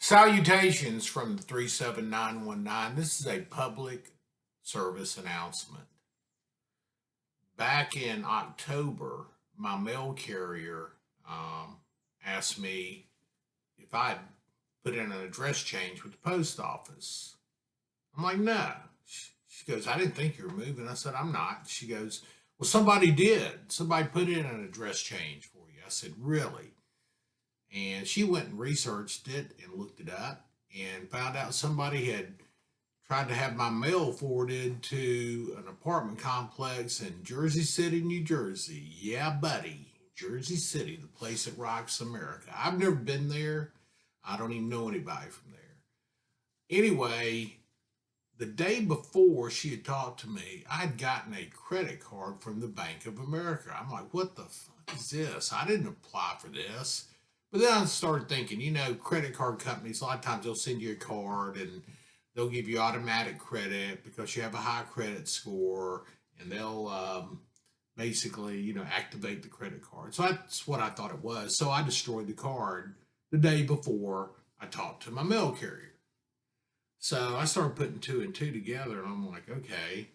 Salutations from the 37919. This is a public service announcement. Back in October, my mail carrier asked me if I'd put in an address change with the post office. I'm like, no. She goes, I didn't think you were moving. I said, I'm not. She goes, well, somebody did. Somebody put in an address change for you. I said, really? And she went and researched it and looked it up and found out somebody had tried to have my mail forwarded to an apartment complex in Jersey City, New Jersey. Yeah, buddy. Jersey City, the place that rocks America. I've never been there. I don't even know anybody from there. Anyway, the day before she had talked to me, I'd gotten a credit card from the Bank of America. I'm like, what the fuck is this? I didn't apply for this. But then I started thinking, credit card companies, a lot of times they'll send you a card and they'll give you automatic credit because you have a high credit score, and they'll basically, activate the credit card. So that's what I thought it was. So I destroyed the card the day before I talked to my mail carrier. So I started putting two and two together, and I'm like, okay.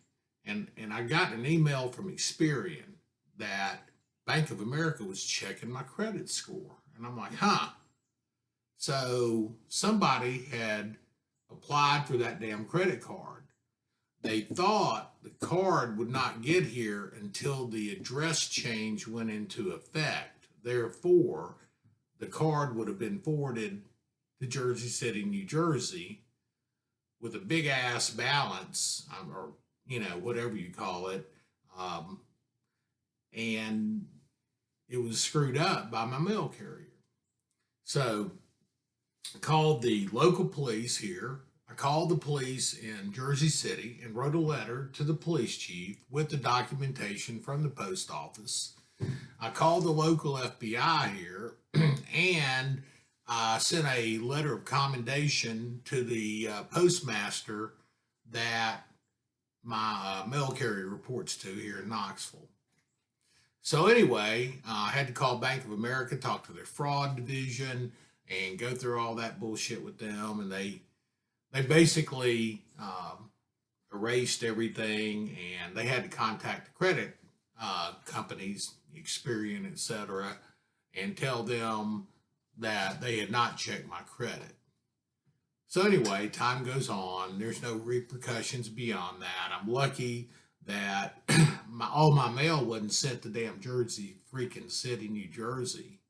And I got an email from Experian that Bank of America was checking my credit score. And I'm like, huh. So somebody had applied for that damn credit card. They thought the card would not get here until the address change went into effect. Therefore, the card would have been forwarded to Jersey City, New Jersey, with a big ass balance, or whatever you call it, and it was screwed up by my mail carrier. So I called the local police here. I called the police in Jersey City and wrote a letter to the police chief with the documentation from the post office. I called the local FBI here and sent a letter of commendation to the postmaster that my mail carrier reports to here in Knoxville. So anyway, I had to call Bank of America, talk to their fraud division, and go through all that bullshit with them. And they basically erased everything, and they had to contact the credit companies, Experian, etc., and tell them that they had not checked my credit. So anyway, time goes on. There's no repercussions beyond that. I'm lucky that all my mail wasn't sent to damn Jersey freaking City, New Jersey.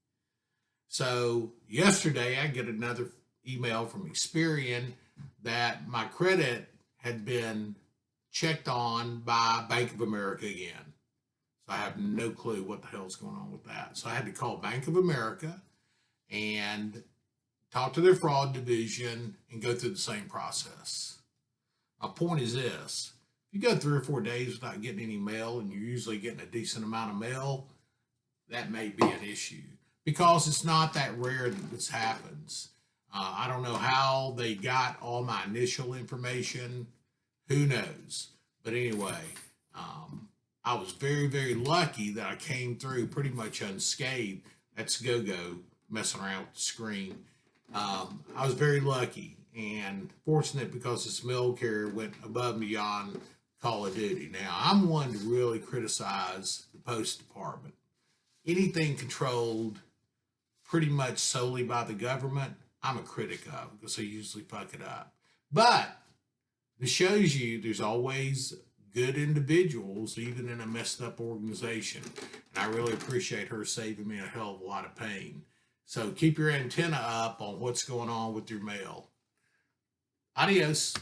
So yesterday I get another email from Experian that my credit had been checked on by Bank of America again. So I have no clue what the hell's going on with that. So I had to call Bank of America and talk to their fraud division and go through the same process. My point is this: if you go 3 or 4 days without getting any mail, and you're usually getting a decent amount of mail, that may be an issue, because it's not that rare that this happens. I don't know how they got all my initial information. Who knows? But anyway, I was very, very lucky that I came through pretty much unscathed. That's Go-Go messing around with the screen. I was very lucky and fortunate because this mail carrier went above and beyond Call of Duty. Now, I'm one to really criticize the Post Department. Anything controlled pretty much solely by the government, I'm a critic of, because they usually fuck it up. But this shows you there's always good individuals, even in a messed up organization. And I really appreciate her saving me a hell of a lot of pain. So keep your antenna up on what's going on with your mail. Adios.